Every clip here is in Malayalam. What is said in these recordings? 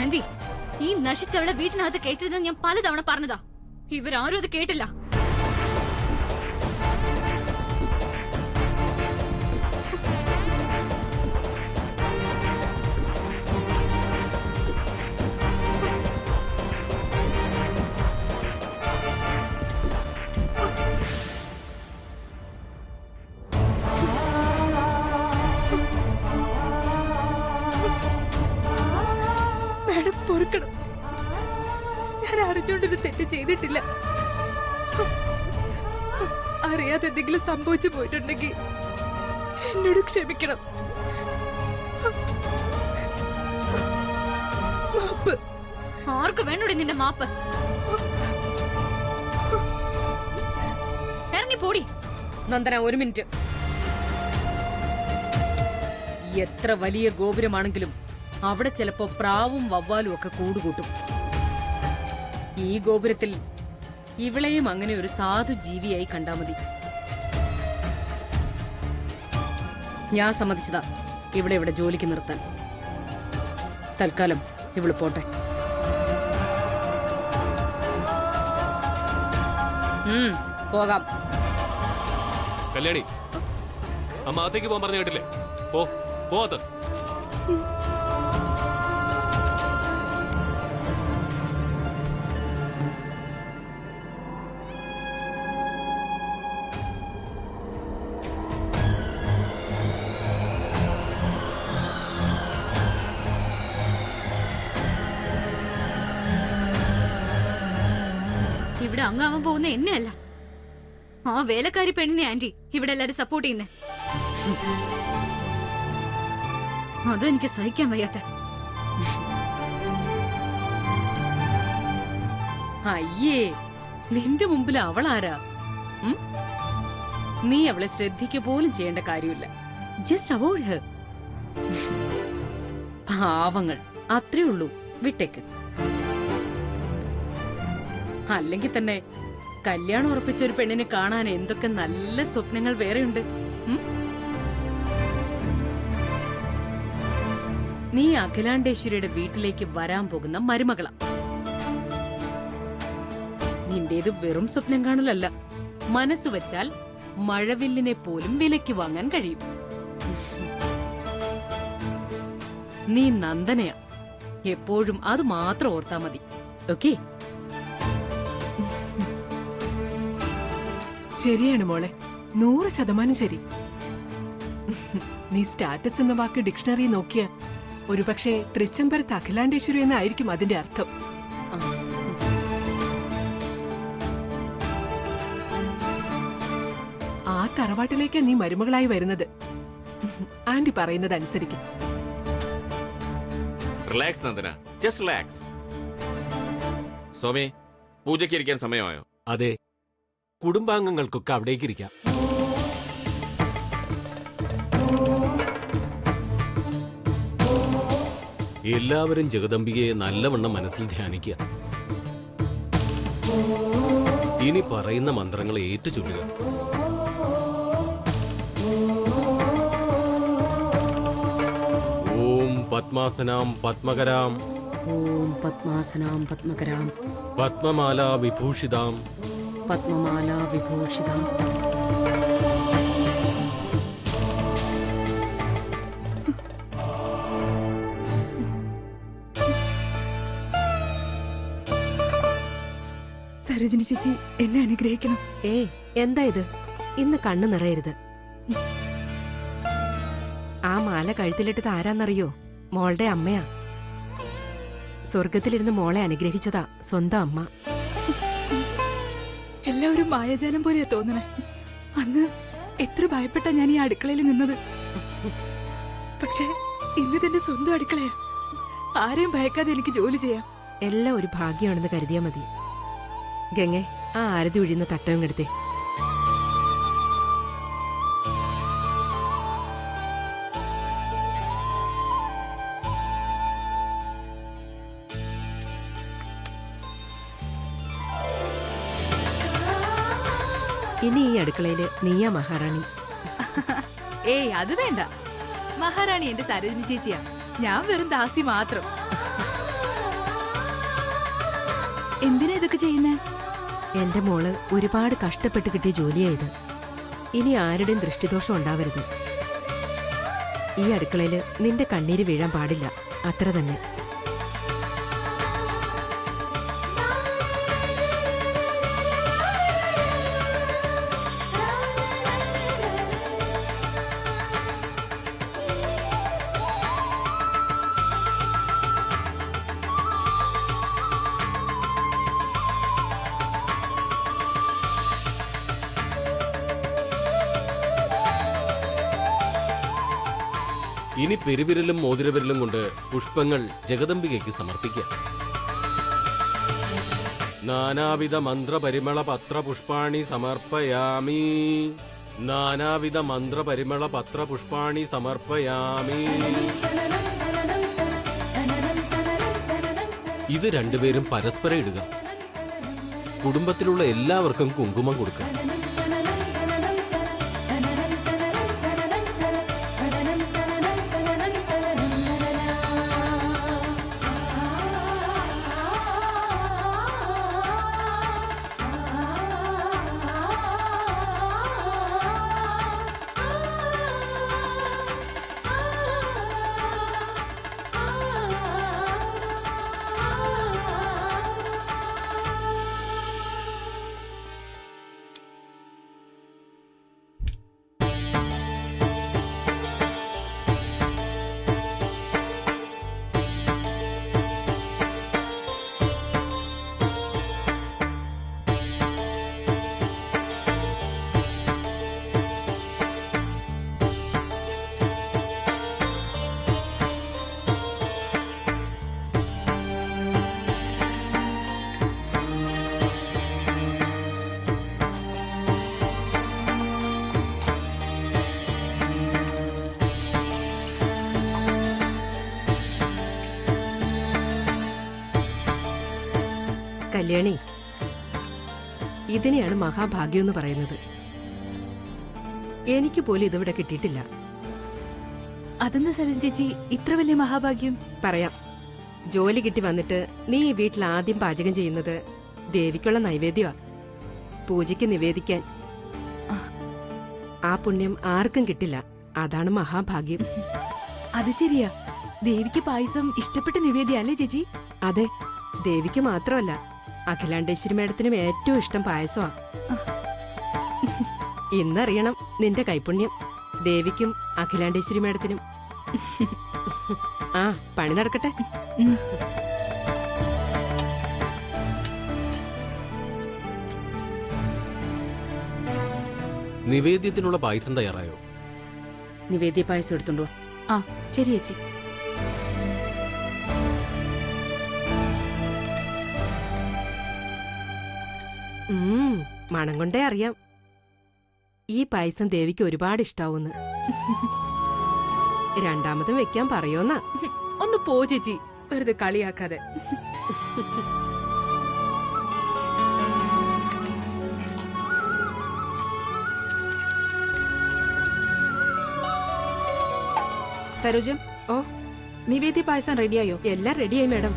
ആന്റി, ഈ നശിച്ചവളെ വീട്ടിനകത്ത് കേട്ടിരുന്നത് ഞാൻ പലതവണ പറഞ്ഞതാ. ഇവരാരും അത് കേട്ടില്ല. പൊറുക്കണം, ഞാൻ അറിഞ്ഞോണ്ടൊരു തെറ്റ് ചെയ്തിട്ടില്ല. അറിയാതെ എന്തെങ്കിലും സംഭവിച്ചു പോയിട്ടുണ്ടെങ്കിൽ എന്നോട് ക്ഷമിക്കണം. മാപ്പ്. ആർക്ക് വേണോടി നിന്റെ മാപ്പ്? ഇറങ്ങി പോടി. നന്ദന, ഒരു മിനിറ്റ്. എത്ര വലിയ ഗോപുരമാണെങ്കിലും അവിടെ ചിലപ്പോ പ്രാവും വവ്വാലും ഒക്കെ കൂടുകൂട്ടും. ഈ ഗോപുരത്തിൽ ഇവളെയും അങ്ങനെ ഒരു സാധു ജീവിയായി കണ്ടാ മതി. ഞാൻ സമ്മതിച്ചതാ ഇവിടെ ജോലിക്ക് നിർത്താൻ. തൽക്കാലം ഇവള് പോട്ടെ. പോകാം. കല്യാണി, അമ്മ അകത്തേക്ക് പോകാൻ പറഞ്ഞു കേട്ടില്ലേ? പോവാത്ത ഇവിടെ അങ്ങാവാൻ പോകുന്ന എന്നെയല്ല, ആ വേലക്കാരി പെണ്ണിനെ ആന്റി ഇവിടെ എല്ലാരും സപ്പോർട്ട് ചെയ്യുന്നേ. അതെനിക്ക് സഹിക്കാൻ വയ്യാത്ത. അയ്യേ, നിന്റെ മുമ്പിൽ അവളാരാ? നീ അവളെ ശ്രദ്ധിക്കുക പോലും ചെയ്യേണ്ട കാര്യമില്ല. Just avoid Har. പാവങ്ങൾ, അത്രേ ഉള്ളൂ. വിട്ടേക്ക്. അല്ലെങ്കിൽ തന്നെ കല്യാണം ഉറപ്പിച്ച ഒരു പെണ്ണിനെ കാണാൻ എന്തൊക്കെ നല്ല സ്വപ്നങ്ങൾ വേറെയുണ്ട്. നീ അഖിലാണ്ടേശ്വരിയുടെ വീട്ടിലേക്ക് വരാൻ പോകുന്ന മരുമകളാ. നിന്റേത് വെറും സ്വപ്നം കാണലല്ല, മനസ്സ് വെച്ചാൽ മഴവില്ലിനെ പോലും വിലയ്ക്ക് വാങ്ങാൻ കഴിയും. നീ നന്ദനയാ. എപ്പോഴും അത് മാത്രം ഓർത്താ മതി. ഓക്കേ? ശരിയാണ് മോളെ, 100% ശരി. നീ സ്റ്റാറ്റസ് എന്ന വാക്ക് ഡിക്ഷണറി നോക്കിയ ഒരുപക്ഷെ തൃച്ചംബരത്ത് അഖിലാണ്ടേശ്വരി എന്നായിരിക്കും അതിന്റെ അർത്ഥം. ആ തറവാട്ടിലേക്ക് നീ മരുമകളായി വരുന്നത്. ആന്റി പറയുന്നത് അനുസരിക്കും. Relax Nandana, just relax. Somi, പൂജയ്ക്ക് ഇരിക്കാൻ സമയമായോ? അതെ, കുടുംബാംഗങ്ങൾക്കൊക്കെ അവിടേക്ക് ഇരിക്കാം. എല്ലാവരും ജഗദംബികയെ നല്ലവണ്ണം മനസ്സിൽ ധ്യാനിക്കുക. ഇനി പറയുന്ന മന്ത്രങ്ങൾ ഏറ്റുചൊല്ലുക. ഓം പത്മാസനാം പത്മകരാം, ഓം പത്മാസനാം പത്മകരാം, പത്മമാലാ വിഭൂഷിതാം, പത്മമാലാ വിഭൂഷിതാം. സരോജിനി ചേച്ചി, എന്നെ അനുഗ്രഹിക്കണം. എന്താ ഇത്? ഇന്ന് കണ്ണു നിറയരുത്. ആ മാല കഴുത്തിലിട്ടത് ആരാന്നറിയോ? മോളുടെ അമ്മയാ. സ്വർഗത്തിലിരുന്ന് മോളെ അനുഗ്രഹിച്ചതാ സ്വന്തം അമ്മ. എല്ലാവരും മായാജാലം പോലെയാ തോന്നണേ. അന്ന് എത്ര ഭയപ്പെട്ടാ ഞാൻ ഈ അടുക്കളയിൽ നിന്നത്. പക്ഷേ ഇന്ന് തന്നെ സ്വന്തം അടുക്കളയാ. ആരെയും ഭയക്കാതെ എനിക്ക് ജോലി ചെയ്യാം. എല്ലാം ഒരു ഭാഗ്യമാണെന്ന് കരുതിയാ മതി. ഗംഗെ, ആ ആരതി ഒഴിയുന്ന തട്ടവും എടുത്തേ. ഇനി ഈ അടുക്കളയില് നീയാ മഹാറാണി. ഏയ്, അത് വേണ്ട. മഹാറാണി എന്റെ സരോജിനി ചേച്ചിയാ, ഞാൻ വെറും ദാസി മാത്രം. എന്തിനാ ഇതൊക്കെ ചെയ്യുന്നേ? എന്റെ മോള് ഒരുപാട് കഷ്ടപ്പെട്ട് കിട്ടിയ ജോലിയായത്. ഇനി ആരുടെയും ദൃഷ്ടിദോഷം ഉണ്ടാവരുത്. ഈ അടുക്കളയില് നിന്റെ കണ്ണീര് വീഴാൻ പാടില്ല, അത്ര തന്നെ. ഇനി പെരുവിരലും മോതിരവിരലും കൊണ്ട് പുഷ്പങ്ങൾ ജഗദംബികയ്ക്ക് സമർപ്പിക്കാം. നാനാവിധ മന്ത്രപരിമള പത്രപുഷ്പാണി സമർപ്പയാമി. നാനാവിധ മന്ത്രപരിമള പത്രപുഷ്പാണി സമർപ്പയാമി. ഇത് രണ്ടുപേരും പരസ്പരം ഇടുക. കുടുംബത്തിലുള്ള എല്ലാവർക്കും കുങ്കുമം കൊടുക്കുക. കല്യാണി, ഇതിനെയാണ് മഹാഭാഗ്യം എന്ന് പറയുന്നത്. എനിക്ക് പോലും ഇതിവിടെ കിട്ടിയിട്ടില്ല. അതെന്താ സരോജ ചേച്ചി ഇത്ര വലിയ മഹാഭാഗ്യം? പറയാം. ജോലി കിട്ടി വന്നിട്ട് നീ ഈ വീട്ടിൽ ആദ്യം പാചകം ചെയ്യുന്നത് ദേവിക്കുള്ള നൈവേദ്യമാ, പൂജയ്ക്ക് നിവേദിക്കാൻ. ആ പുണ്യം ആർക്കും കിട്ടില്ല. അതാണ് മഹാഭാഗ്യം. അത് ശരിയാ. ദേവിക്ക് പായസം ഇഷ്ടപ്പെട്ട നിവേദ്യ അല്ലേ ചേച്ചി? അതെ, ദേവിക്ക് മാത്രമല്ല, അഖിലാണ്ടേശ്വരി മേഡത്തിനും ഏറ്റവും ഇഷ്ടം പായസമാ. ഇന്നറിയണം നിന്റെ കൈപുണ്യം. ദേവിക്കും അഖിലാണ്ടേശ്വരി മേഡത്തിനും. ആ, പണി നടക്കട്ടെ. നിവേദ്യത്തിനുള്ള പായസം തയ്യാറായോ? നിവേദ്യ പായസം എടുത്തുണ്ടോ? ആ ശരി ചേച്ചി. മണം കൊണ്ടേ അറിയാം ഈ പായസം ദേവിക്ക് ഒരുപാട് ഇഷ്ടാവുന്ന്. രണ്ടാമതും വെക്കാൻ പറയോന്നാ. ഒന്ന് പോ ചേച്ചി, വെറുതെ കളിയാക്കാതെ. സരോജം, ഓ, നിവേദ്യ പായസം റെഡിയായോ? എല്ലാം റെഡിയായി മേഡം.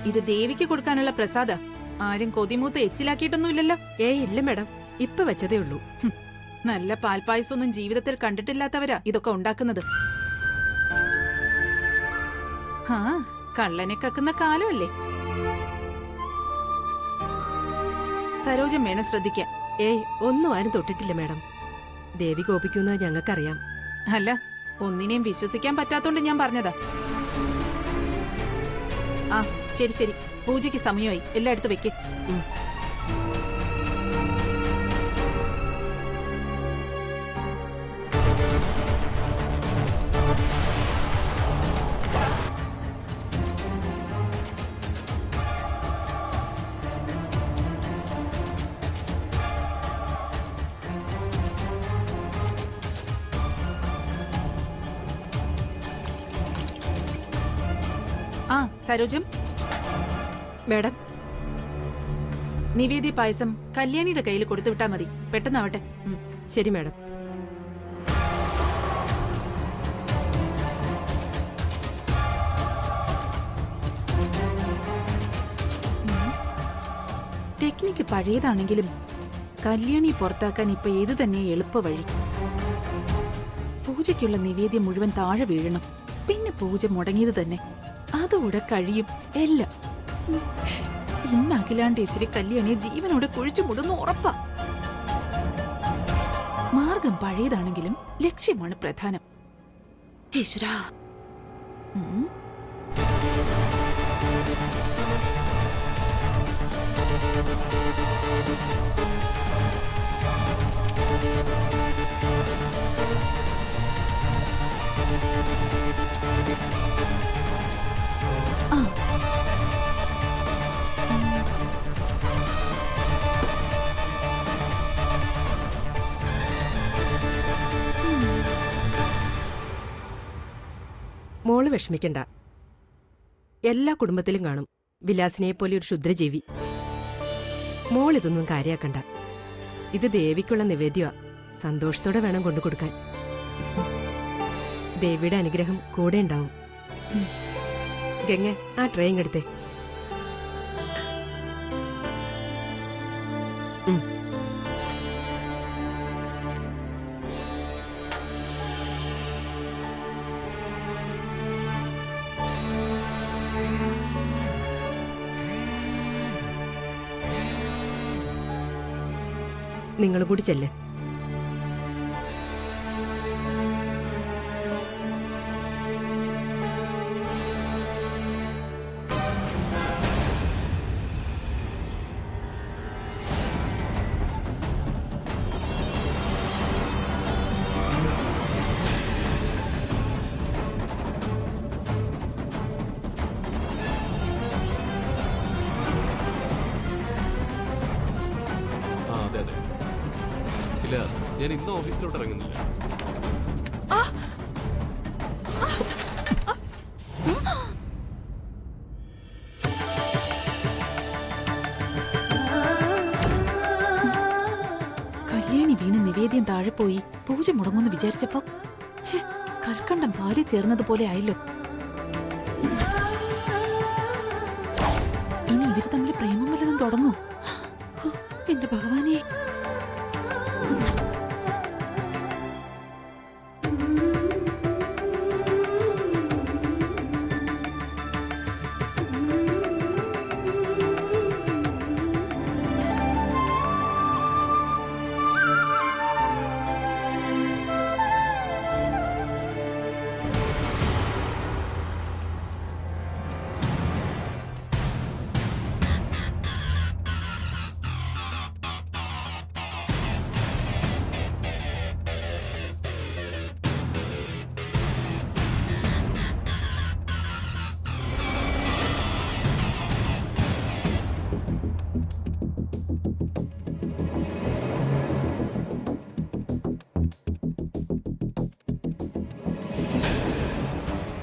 ഇത് ദേവിക്ക് കൊടുക്കാനുള്ള പ്രസാദ. ആരും കൊതിമൂത്ത് എച്ചിലാക്കിയിട്ടൊന്നുമില്ലല്ലോ. ഏയ് ഇല്ല മേഡം, ഇപ്പൊ വെച്ചതേ ഉള്ളൂ. നല്ല പാൽപ്പായസമൊന്നും ജീവിതത്തിൽ കണ്ടിട്ടില്ലാത്തവരാ ഇതൊക്കെ ഉണ്ടാക്കുന്നത്. ആ, കള്ളനെ കക്കുന്ന കാലമല്ലേ. സരോജം വേണം ശ്രദ്ധിക്കാൻ. ഏയ് ഒന്നും ആരും തൊട്ടിട്ടില്ല മേഡം. ദേവി കോപിക്കുന്നത് ഞങ്ങൾക്കറിയാം. അല്ല, ഒന്നിനെയും വിശ്വസിക്കാൻ പറ്റാത്തോണ്ട് ഞാൻ പറഞ്ഞതാ. ആ ശരി ശരി, പൂജയ്ക്ക് സമയമായി. എല്ലായിടത്തും വെക്ക്. ആ സരോജം, മേഡം, നിവേദ്യ പായസം കല്യാണിയുടെ കയ്യിൽ കൊടുത്തുവിട്ടാ മതി. പെട്ടെന്നാവട്ടെ. ശരി മേഡം. ടെക്നിക്ക് പഴയതാണെങ്കിലും കല്യാണി പുറത്താക്കാൻ ഇപ്പൊ ഏത് തന്നെ എളുപ്പ വഴി. പൂജയ്ക്കുള്ള നിവേദ്യം മുഴുവൻ താഴെ വീഴണം. പിന്നെ പൂജ മുടങ്ങിയത് തന്നെ. അതോടെ കഴിയും എല്ലാം. ഇന്ന് അഖിലാണ്ടേശ്വരി കല്യാണിയെ ജീവനോടെ കുഴിച്ചു മുടുന്നു ഉറപ്പാ. മാർഗം പഴയതാണെങ്കിലും ലക്ഷ്യമാണ് പ്രധാനം. ഈശ്വരാ. മോള് വിഷമിക്കണ്ട. എല്ലാ കുടുംബത്തിലും കാണും വിലാസിനെ പോലെ ഒരു ക്ഷുദ്രജീവി. മോളിതൊന്നും കാര്യാക്കണ്ട. ഇത് ദേവിക്കുള്ള നിവേദ്യമാ. സന്തോഷത്തോടെ വേണം കൊണ്ടു കൊടുക്കാൻ. ദേവിയുടെ അനുഗ്രഹം കൂടെ ഉണ്ടാവും. ഗംഗ, ആ ട്രെയിൻ എടുത്തേ. നിങ്ങളും കൂടി ചെല്ലേ. ആ അതെ അതെ. ഇല്ല, ഞാൻ ഇന്ന് ഓഫീസിലോട്ട് ഇറങ്ങുന്നില്ല. കല്യാണി വീണ് നിവേദ്യം താഴെ പോയി പൂജ മുടങ്ങുമെന്ന് വിചാരിച്ചപ്പോ കൽക്കണ്ടം പാലി ചേർന്നതുപോലെ ആയല്ലോ. ഇനി ഇവര് തമ്മിൽ പ്രേമം വല്ലതും തുടങ്ങൂ. എന്റെ ഭഗവാനെ.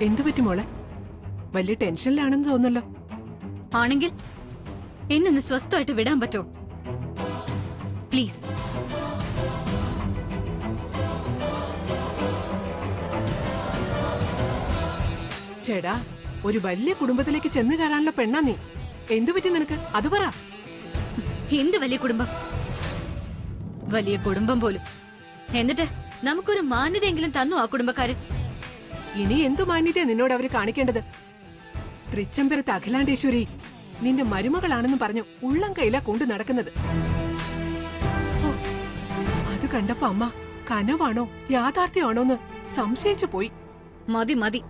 എന്തു പറ്റി മോളെ? വലിയ ടെൻഷനിലാണെന്ന് തോന്നല്ലോ. ആണെങ്കിൽ എന്നൊന്ന് സ്വസ്ഥമായിട്ട് വിടാൻ പറ്റോ? പ്ലീസ്. ചേടാ, ഒരു വലിയ കുടുംബത്തിലേക്ക് ചെന്ന് കയറാനുള്ള പെണ്ണാ നീ. എന്തു പറ്റി നിനക്ക്? അത് പറ. എന്ത് വലിയ കുടുംബം? വലിയ കുടുംബം പോലും. എന്നിട്ട് നമുക്കൊരു മാന്യതയെങ്കിലും തന്നു ആ കുടുംബക്കാര്. ഇനി എന്തു മാന്യതയാ നിന്നോട് അവര് കാണിക്കേണ്ടത്? തൃച്ചംബരത്ത് അഖിലാണ്ടേശ്വരി നിന്റെ മരുമകളാണെന്ന് പറഞ്ഞു ഉള്ളം കയ്യിലാ കൊണ്ടു നടക്കുന്നത്. ഓ, അത് കണ്ടപ്പോ അമ്മ കനവാണോ യാഥാർത്ഥ്യമാണോന്ന് സംശയിച്ചു പോയി. മതി മതി.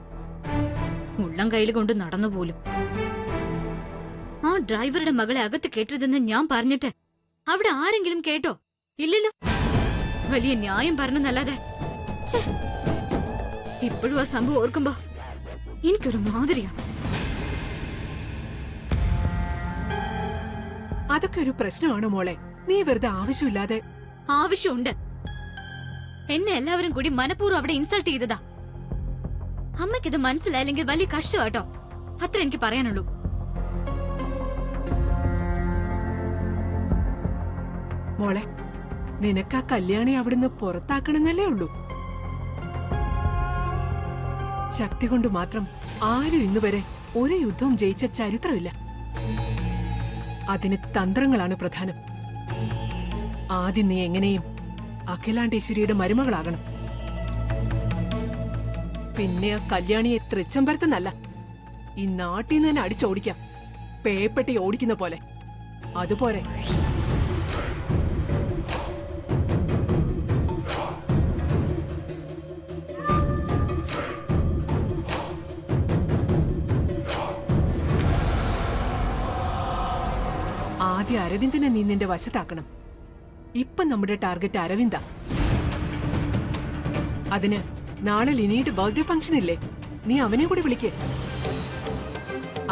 ഉള്ളം കയ്യിൽ കൊണ്ട് നടന്നു പോലും. ആ ഡ്രൈവറുടെ മകളെ അകത്ത് കേട്ടതെന്ന് ഞാൻ പറഞ്ഞിട്ട് അവിടെ ആരെങ്കിലും കേട്ടോ? ഇല്ലല്ലോ. വലിയ ന്യായം പറഞ്ഞെന്നല്ലാതെ. ഇപ്പോഴും ആ സംഭവം ഓർക്കുമ്പോ എനിക്കൊരു മാതിരിയാ. അതൊക്കെ ഒരു പ്രശ്നമാണോ മോളെ? നീ വെറുതെ ആവശ്യമില്ലാതെ. ആവശ്യമുണ്ട്. എന്നെ എല്ലാവരും കൂടി മനഃപൂർവ്വം അവിടെ ഇൻസൾട്ട് ചെയ്തതാ. അമ്മയ്ക്കിത് മനസ്സിലായില്ലെങ്കിൽ വലിയ കഷ്ടമാട്ടോ. അത്ര എനിക്ക് പറയാനുള്ളൂ. മോളെ, നിനക്ക് ആ കല്യാണി അവിടുന്ന് പുറത്താക്കണമെന്നല്ലേ ഉള്ളൂ. ശക്തി കൊണ്ട് മാത്രം ആരും ഇന്നുവരെ ഒരു യുദ്ധവും ജയിച്ച ചരിത്രമില്ല. അതിന് തന്ത്രങ്ങളാണ് പ്രധാനം. ആദ്യം നീ എങ്ങനെയും അഖിലാണ്ടേശ്വരിയുടെ മരുമകളാകണം. പിന്നെ ആ കല്യാണിയെ തൃച്ചംബരത്തുനിന്നല്ല, ഈ നാട്ടിൽ നിന്ന് തന്നെ അടിച്ചോടിക്കാം, പേപ്പെട്ടി ഓടിക്കുന്ന പോലെ. അതുപോലെ ആദ്യം അരവിന്ദനെ നീ നിന്റെ വശത്താക്കണം. ഇപ്പൊ നമ്മുടെ ടാർഗറ്റ് അരവിന്ദ. അതിന് നാളെ ലിനിയുടെ ബർത്ത്ഡേ ഫംഗ്ഷൻ ഇല്ലേ, നീ അവനെ കൂടി വിളിക്കേ.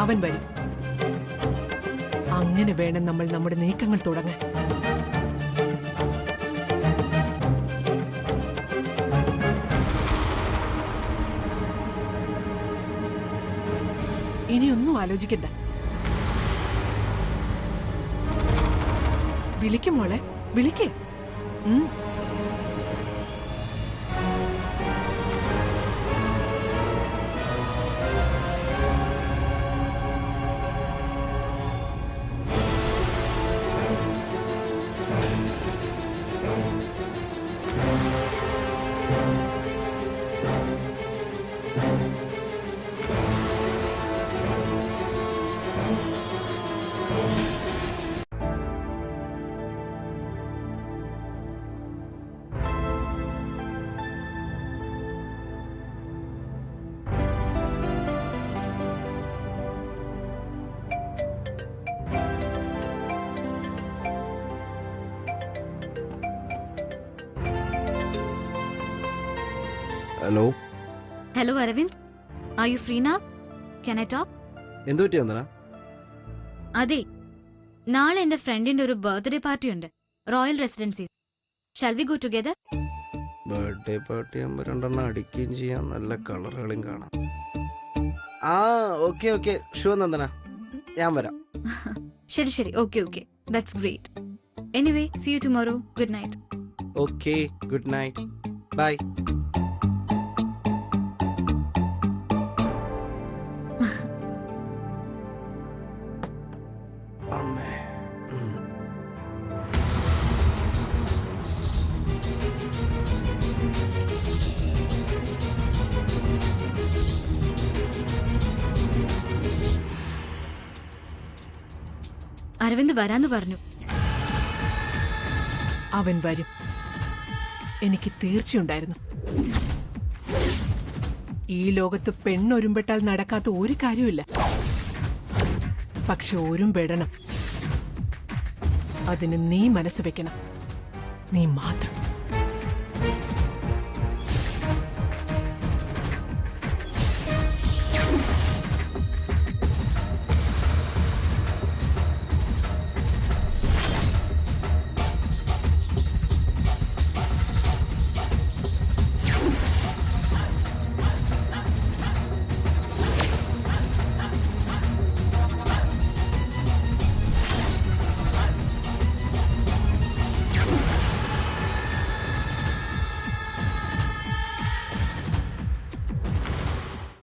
അവൻ വരും. അങ്ങനെ വേണം നമ്മൾ നമ്മുടെ നീക്കങ്ങൾ തുടങ്ങാൻ. ഇനിയൊന്നും ആലോചിക്കണ്ട. വിളിക്കും മോളെ, വിളിക്കേ. Hello. Hello Aravind, are you free now? Can I talk? എന്തു പറ്റി വന്ദന? അതെ, നാളെ എന്റെ ഫ്രണ്ടിന്റെ ഒരു ബർത്ത്ഡേ പാർട്ടി ഉണ്ട്, Royal Residency. Shall we go together? Birthday party ആകുമ്പോൾ രണ്ടെണ്ണം അടിക്കുകയും ചെയ്യാം, നല്ല കളറുകളും കാണാം. ആ ഓക്കെ ഓക്കെ, ഷുവർ നന്ദന, ഞാൻ വരാം. ശരി ശരി, okay okay, that's great. Anyway, see you tomorrow. Good night. Okay, good night, bye. അമ്മേ. അരവിന്ദ് വരാന്ന് പറഞ്ഞു. അവൻ വരും, എനിക്ക് തീർച്ചയുണ്ടായിരുന്നു. ഈ ലോകത്ത് പെണ്ണൊരുമ്പെട്ടാൽ നടക്കാത്ത ഒരു കാര്യമില്ല. പക്ഷെ ഒരുമ്പെടണം. അതിന് നീ മനസ്സ് വെക്കണം, നീ മാത്രം.